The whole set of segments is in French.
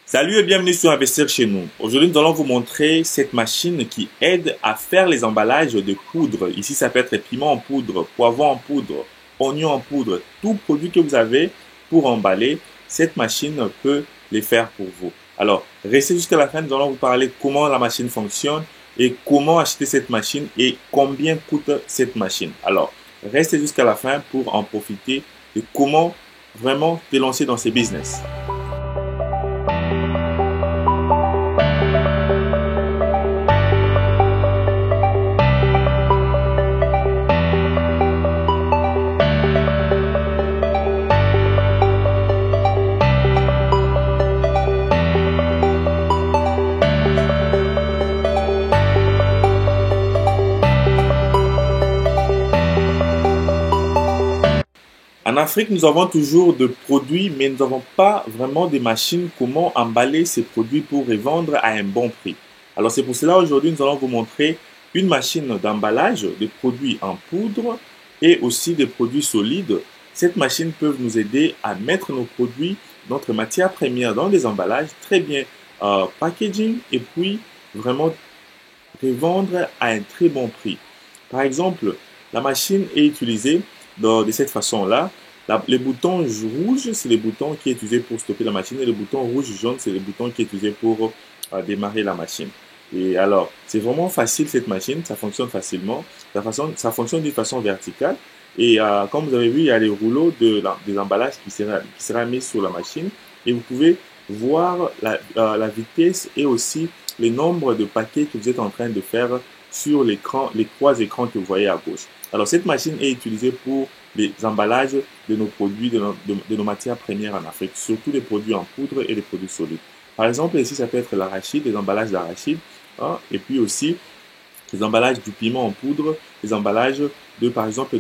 Salut et bienvenue sur Investir chez nous. Aujourd'hui, nous allons vous montrer cette machine qui aide à faire les emballages de poudre. Ici, ça peut être piment en poudre, poivron en poudre, oignon en poudre, tout produit que vous avez pour emballer. Cette machine peut les faire pour vous. Alors, restez jusqu'à la fin, nous allons vous parler comment la machine fonctionne et comment acheter cette machine et combien coûte cette machine. Alors, restez jusqu'à la fin pour en profiter et comment vraiment te lancer dans ces business. En Afrique, nous avons toujours de produits, mais nous n'avons pas vraiment de machines comment emballer ces produits pour les vendre à un bon prix. Alors c'est pour cela aujourd'hui, nous allons vous montrer une machine d'emballage de produits en poudre et aussi des produits solides. Cette machine peut nous aider à mettre nos produits, notre matière première dans des emballages très bien packaging et puis vraiment les vendre à un très bon prix. Par exemple, la machine est utilisée de cette façon-là. Les boutons rouges, c'est les boutons qui sont utilisés pour stopper la machine et les boutons rouges jaune, c'est les boutons qui sont utilisés pour démarrer la machine. Et alors, c'est vraiment facile cette machine, ça fonctionne facilement. Ça fonctionne d'une façon verticale. Et comme vous avez vu, il y a les rouleaux des emballages qui sera mis sur la machine. Et vous pouvez voir la vitesse et aussi le nombre de paquets que vous êtes en train de faire sur l'écran, les trois écrans que vous voyez à gauche. Alors, cette machine est utilisée pour les emballages de nos produits, de nos matières premières en Afrique, surtout les produits en poudre et les produits solides. Par exemple, ici, ça peut être l'arachide, les emballages d'arachide, hein, et puis aussi les emballages du piment en poudre, les emballages de, par exemple,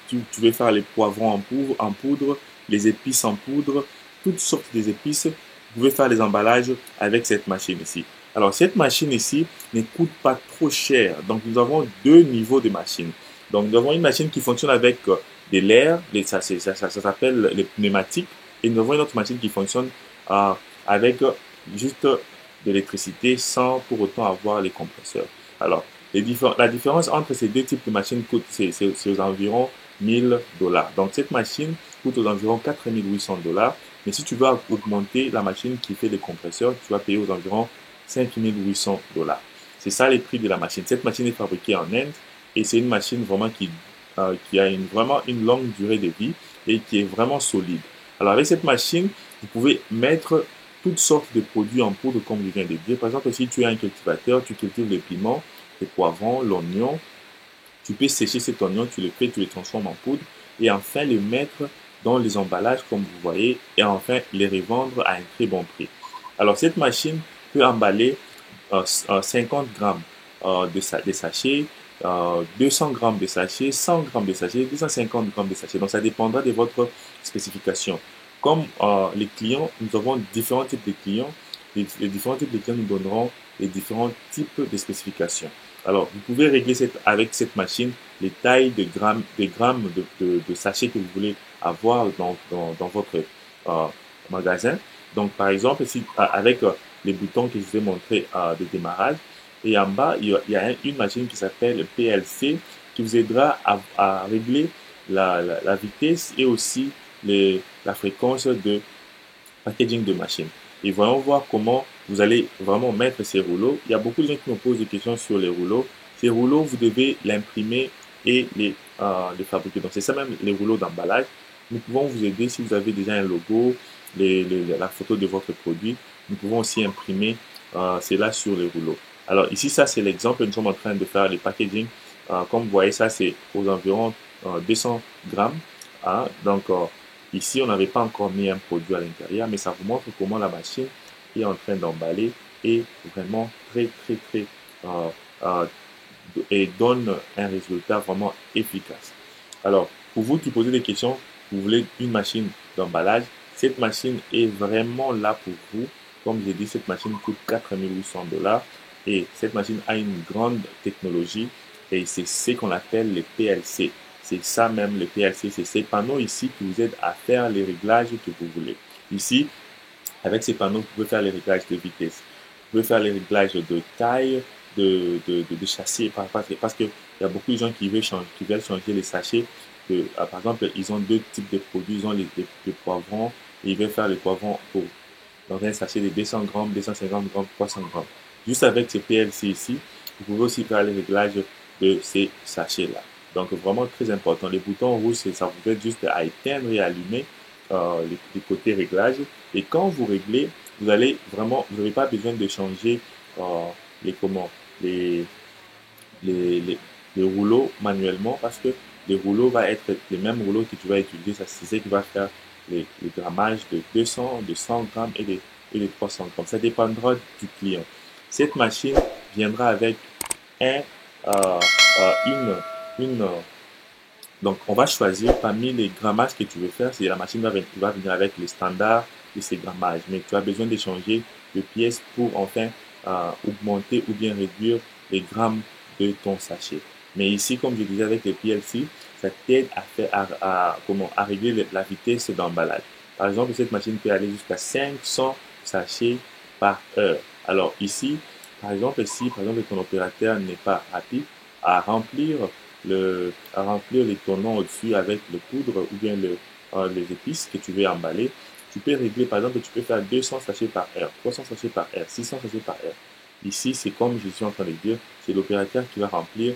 tu veux faire les poivrons en poudre, les épices en poudre, toutes sortes d'épices. Vous pouvez faire les emballages avec cette machine ici. Alors, cette machine ici ne coûte pas trop cher. Donc, nous avons deux niveaux de machines. Donc, nous avons une machine qui fonctionne avec de l'air, ça s'appelle les pneumatiques. Et nous avons une autre machine qui fonctionne avec juste de l'électricité sans pour autant avoir les compresseurs. Alors, la différence entre ces deux types de machines coûte, c'est aux environ $1000. Donc, cette machine coûte aux environs $4800. Mais si tu veux augmenter la machine qui fait les compresseurs, tu vas payer aux environs $5800. C'est ça les prix de la machine. Cette machine est fabriquée en Inde et c'est une machine vraiment qui a vraiment une longue durée de vie et qui est vraiment solide. Alors, avec cette machine, vous pouvez mettre toutes sortes de produits en poudre, comme je viens de dire. Par exemple, si tu es un cultivateur, tu cultives les piments, les poivrons, l'oignon, tu peux sécher cet oignon, tu le transformes en poudre et enfin le mettre dans les emballages comme vous voyez et enfin les revendre à un très bon prix. Alors cette machine peut emballer 50 grammes de sachets, 200 grammes de sachets, 100 grammes de sachets, 250 grammes de sachets. Donc ça dépendra de votre spécification. Comme les clients, nous avons différents types de clients. Les différents types de clients nous donneront les différents types de spécifications. Alors, vous pouvez régler avec cette machine les tailles de grammes de sachets que vous voulez avoir dans votre magasin. Donc, par exemple, avec les boutons que je vous ai montrés de démarrage, et en bas, il y a une machine qui s'appelle PLC qui vous aidera à régler la vitesse et aussi la fréquence de packaging de machine. Et voyons voir comment vous allez vraiment mettre ces rouleaux. Il y a beaucoup de gens qui me posent des questions sur les rouleaux. Ces rouleaux, vous devez l'imprimer et les fabriquer. Donc, c'est ça même les rouleaux d'emballage. Nous pouvons vous aider si vous avez déjà un logo, la photo de votre produit. Nous pouvons aussi imprimer cela sur les rouleaux. Alors, ici, ça, c'est l'exemple. Nous sommes en train de faire les packaging. Comme vous voyez, ça, c'est aux environs 200 grammes. Hein, donc, ici, on n'avait pas encore mis un produit à l'intérieur, mais ça vous montre comment la machine est en train d'emballer et vraiment très, très, très et donne un résultat vraiment efficace. Alors, pour vous qui posez des questions, vous voulez une machine d'emballage, cette machine est vraiment là pour vous. Comme j'ai dit, cette machine coûte $4800 et cette machine a une grande technologie et c'est ce qu'on appelle les PLC. C'est ça même, les PLC, c'est ces panneaux ici qui vous aident à faire les réglages que vous voulez. Ici, Avec ces panneaux, vous pouvez faire les réglages de vitesse. Vous pouvez faire les réglages de taille, de châssis, parce qu'il y a beaucoup de gens qui veulent changer les sachets. Par exemple, ils ont deux types de produits. Ils ont les poivrons et ils veulent faire les poivrons dans un sachet de 200 grammes, 250 grammes, 300 grammes. Juste avec ce PLC ici, vous pouvez aussi faire les réglages de ces sachets-là. Donc, vraiment très important. Les boutons rouges, ça vous aide juste à éteindre et allumer les côtés réglage. Et quand vous réglez, vous n'avez pas besoin de changer euh, les, comment, les, les, les, les rouleaux manuellement parce que les rouleaux vont être les mêmes rouleaux que tu vas utiliser. C'est ce qui va faire les grammages de 200, de 100 grammes et de 300 grammes. Ça dépendra du client. Cette machine viendra avec un, euh, une donc, on va choisir parmi les grammages que tu veux faire. Si la machine va venir avec les standards de ces grammages, mais tu as besoin d'échanger de pièces pour enfin augmenter ou bien réduire les grammes de ton sachet. Mais ici, comme je disais avec les PLC, ça t'aide à régler la vitesse d'emballage. Par exemple, cette machine peut aller jusqu'à 500 sachets par heure. Alors ici, par exemple, si par exemple ton opérateur n'est pas rapide à remplir à remplir les tonneaux au-dessus avec le poudre ou bien les épices que tu veux emballer. Tu peux régler, par exemple, tu peux faire 200 sachets par heure, 300 sachets par heure, 600 sachets par heure. Ici, c'est comme je suis en train de dire, c'est l'opérateur qui va remplir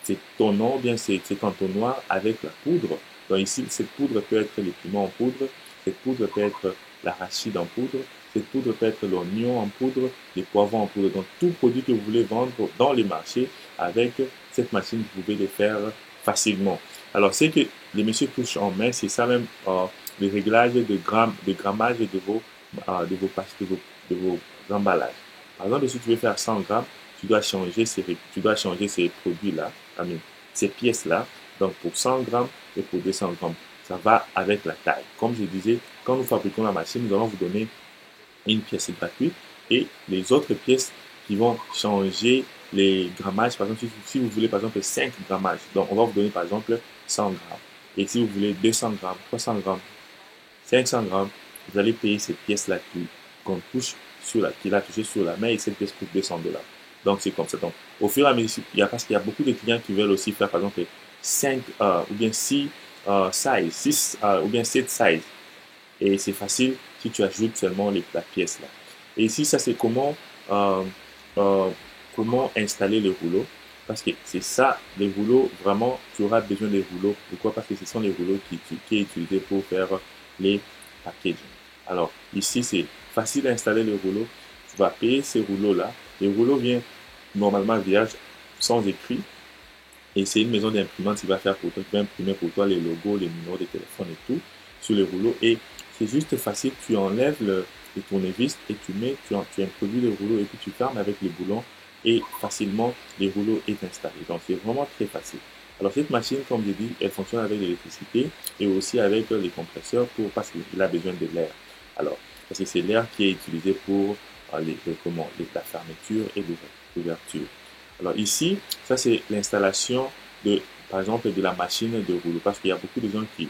ces tonneaux, bien ces entonnoirs avec la poudre. Donc ici, cette poudre peut être les piments en poudre, cette poudre peut être l'arachide en poudre, cette poudre peut être l'oignon en poudre, les poivrons en poudre. Donc tout produit que vous voulez vendre dans les marchés avec cette machine, vous pouvez le faire facilement. Alors, ce que les messieurs touchent en main, c'est ça même, le réglage de grammage de vos emballages. Par exemple, si tu veux faire 100 grammes, tu dois changer ces produits-là, ces pièces-là. Donc, pour 100 grammes et pour 200 grammes, ça va avec la taille. Comme je disais, quand nous fabriquons la machine, nous allons vous donner une pièce gratuite et les autres pièces qui vont changer les grammages. Par exemple, si vous voulez par exemple 5 grammages, donc on va vous donner par exemple 100 grammes. Et si vous voulez 200 grammes, 300 grammes, 500 grammes, vous allez payer cette pièce-là qu'on touche qu'il a touché sur la main et cette pièce coûte 200 $. Donc c'est comme ça. Donc au fur et à mesure, parce qu'il y a beaucoup de clients qui veulent aussi faire par exemple 5 ou bien 6 sizes, 6 ou bien 7 sizes. Et c'est facile si tu ajoutes seulement la pièce là. Et ici, ça c'est euh, euh, comment installer le rouleau. Parce que c'est ça, les rouleaux, vraiment, tu auras besoin des rouleaux. Pourquoi? Parce que ce sont les rouleaux qui est utilisé pour faire les packaging. Alors, ici, c'est facile d'installer le rouleau. Tu vas payer ces rouleaux-là. Les rouleaux viennent normalement vierge, sans écrit. Et c'est une maison d'imprimante qui va faire pour toi, qui va imprimer pour toi les logos, les numéros de téléphone et tout sur les rouleaux. Et c'est juste facile, tu enlèves le tournevis et tu introduis le rouleau et puis tu fermes avec les boulons et facilement le rouleau est installé. Donc c'est vraiment très facile. Alors cette machine, comme je dis, elle fonctionne avec l'électricité et aussi avec les compresseurs parce qu'il a besoin de l'air. Alors, parce que c'est l'air qui est utilisé pour la fermeture et l'ouverture. Alors ici, ça c'est l'installation par exemple, de la machine de rouleau, parce qu'il y a beaucoup de gens qui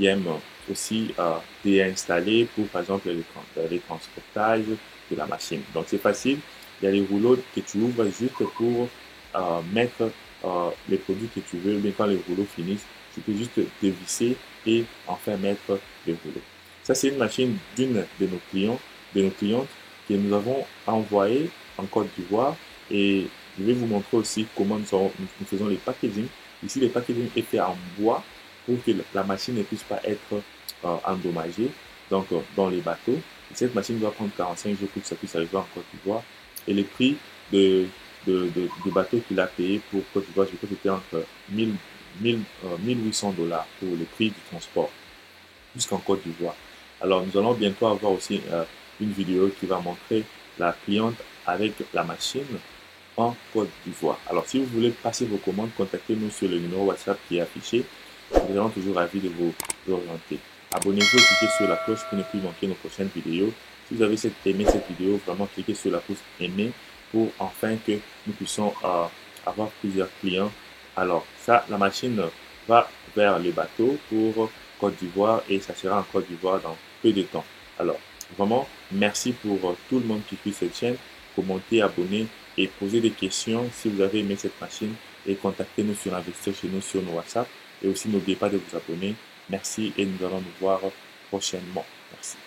aiment aussi déinstaller pour, par exemple, les transportages de la machine. Donc c'est facile, il y a les rouleaux que tu ouvres juste pour mettre les produits que tu veux, mais quand les rouleaux finissent, tu peux juste dévisser et enfin mettre les rouleaux. Ça c'est une machine d'une de nos clientes que nous avons envoyée en Côte d'Ivoire et je vais vous montrer aussi comment nous faisons les packaging. Ici, le packaging est fait en bois pour que la machine ne puisse pas être endommagée dans les bateaux. Et cette machine doit prendre 45 jours pour que ça puisse arriver en Côte d'Ivoire. Et le prix du bateau qu'il a payé pour Côte d'Ivoire, je crois que c'était entre 1800 $ pour le prix du transport jusqu'en Côte d'Ivoire. Alors, nous allons bientôt avoir aussi une vidéo qui va montrer la cliente avec la machine en Côte d'Ivoire. Alors, si vous voulez passer vos commandes, contactez-nous sur le numéro WhatsApp qui est affiché. Nous serons toujours ravis de vous orienter. Abonnez-vous et cliquez sur la cloche pour ne plus manquer nos prochaines vidéos. Si vous avez aimé cette vidéo, vraiment cliquez sur la pouce aimer pour enfin que nous puissions avoir plusieurs clients. Alors, ça, la machine va vers les bateaux pour Côte d'Ivoire et ça sera en Côte d'Ivoire dans peu de temps. Alors, Vraiment, merci pour tout le monde qui suit cette chaîne. Commentez, abonnez et posez des questions si vous avez aimé cette machine et contactez-nous sur Investir chez nous sur nos WhatsApp. Et aussi, n'oubliez pas de vous abonner. Merci et nous allons nous voir prochainement. Merci.